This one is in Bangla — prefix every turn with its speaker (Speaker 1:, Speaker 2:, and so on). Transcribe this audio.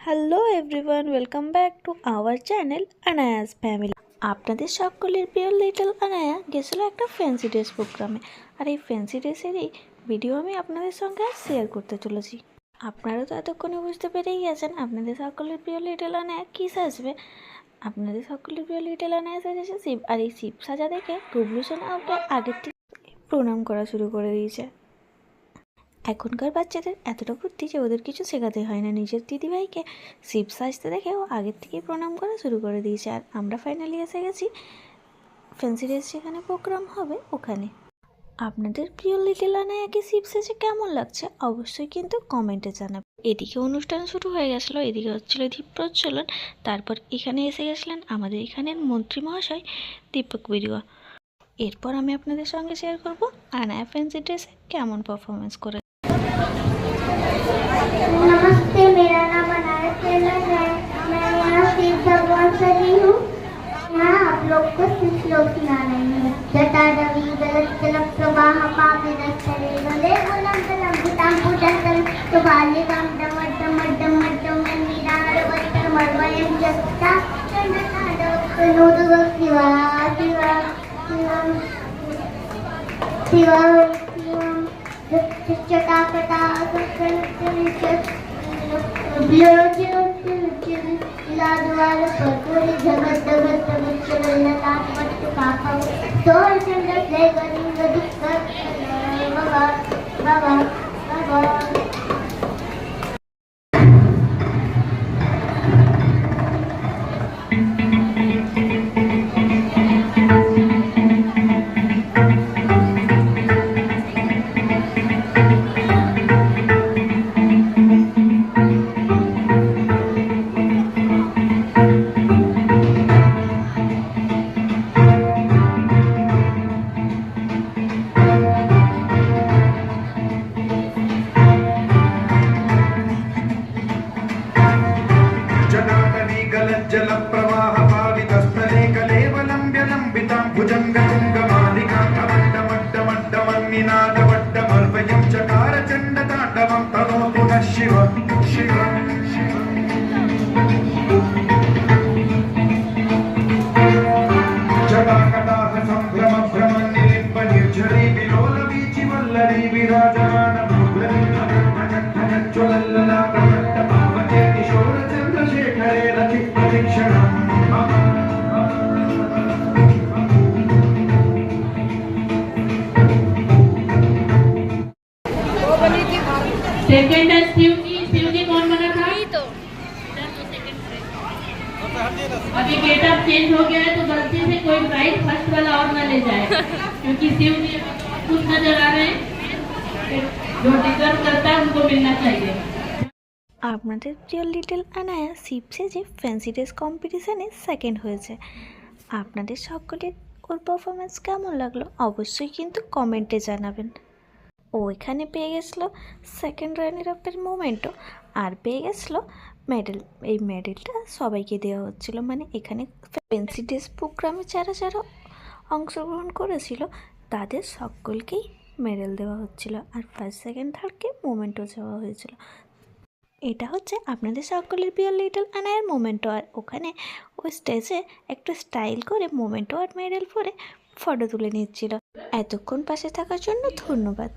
Speaker 1: Hello everyone, welcome back to our channel আনায়াস ফ্যামিলি। আপনাদের সকলের প্রিয় লিটল আনায়া গেছিলো একটা ফ্যান্সি ড্রেস প্রোগ্রামে, আর এই ফ্যান্সি ড্রেসেরই ভিডিও আমি আপনাদের সঙ্গে শেয়ার করতে চলেছি। আপনারা তো এতক্ষণে বুঝতে পেরেই গেছেন আপনাদের সকলের প্রিয় লিটল আনায়া কী সাজবে। আপনাদের সকলের প্রিয় লিটল আনায়া সাজেছে শিব, আর এই শিব সাজা দেখে গুবলু সোনা ওকে আগের থেকে প্রণাম করা শুরু করে দিয়েছে। এখনকার বাচ্চাদের এতটা বুদ্ধি যে ওদের কিছু শেখাতে হয় না, নিজের দিদিভাইকে শিব সাজতে দেখে ও আগের থেকেই প্রণাম করা শুরু করে দিয়েছে। আর আমরা ফাইনালি এসে গেছি ফ্যান্সি ড্রেস যেখানে প্রোগ্রাম হবে ওখানে। আপনাদের প্রিয় লিটল আনায়াকে শিব সেজে কেমন লাগছে অবশ্যই কিন্তু কমেন্টে জানাবে। এদিকে অনুষ্ঠান শুরু হয়ে গেছিলো, এদিকে হচ্ছিল দীপ প্রজ্বলন। তারপর এখানে এসে গেছিলেন আমাদের এখানের মন্ত্রী মহাশয় দীপক বিড়ুয়া। এরপর আমি আপনাদের সঙ্গে শেয়ার করব আনায়া ফ্যান্সি ড্রেসে কেমন পারফরমেন্স করে।
Speaker 2: नमस्ते, मेरा नाम अनाया टेलर है। मैं यहाँ शिव भगवान सजी हूँ। यहाँ आप लोग को कुछ लोग सुना रही हूँ। जटा रवि गलत जलप प्रवाह पावे दस्तरे गले गुलम गलम भूतां भूतंतम तो बाले गम डमर डमर डमर डमर नीरार वस्त्र मरवयम जस्ता चंद्रता नोदुग शिवा शिवा शिवम शिवा चटाकटा लादवार पटोरी जगत जगत जगत चलना पट पापा सोल चंद्र से गरी गदी कर बाबा बाबा बाबा।
Speaker 3: जल प्रवाह पावितस्थले कलेवलम्ब्य लम्बितां भुजङ्गतुङ्गमालिकां कमण्डमड्डमड्डमन्निनादवड्डमर्वयं चकार चण्डताण्डवं तनोतु नः शिव शिव जटाकटाह सम्भ्रम भ्रमन्निलिम्ब निर्झरी विलोलवीचि वल्लरी विराजमान ज्वलल्लला प्रमट्ट पावते किशोर चन्द्रशेखरे रचि प्रतीक्षणम्
Speaker 4: सेकंड है शिवजी कौन बना था? तो अभी गेटअप चेंज हो गया है, तो गलती से कोई प्राइज फर्स्ट वाला और ना ले जाए, क्योंकि शिवजी खुद नजर आ रहे हैं, जो डिजर्व करता है उनको मिलना चाहिए।
Speaker 1: আপনাদের প্রিয় লিটল আনায়া শিব সেজে ফ্যান্সি ড্রেস কম্পিটিশানে সেকেন্ড হয়েছে। আপনাদের সকলের ওর পারফরমেন্স কেমন লাগলো অবশ্যই কিন্তু কমেন্টে জানাবেন। ও এখানে পেয়ে গেছিলো সেকেন্ড রানার আপের মোমেন্টও, আর পেয়ে গেছিলো মেডেল। এই মেডেলটা সবাইকে দেওয়া হচ্ছিল, মানে এখানে ফ্যান্সি ড্রেস প্রোগ্রামে যারা যারা অংশগ্রহণ করেছিল তাদের সকলকেই মেডেল দেওয়া হচ্ছিল, আর ফার্স্ট সেকেন্ড থার্ডকে মোমেন্টও দেওয়া হয়েছিল। এটা হচ্ছে আপনাদের সকলের প্রিয় লিটল আনায়ার মোমেন্টো, আর ওখানে ও স্টেজে একটু স্টাইল করে মোমেন্টো আর মেডেল পরে ফটো তুলে নিচ্ছিল। এতক্ষণ পাশে থাকার জন্য ধন্যবাদ।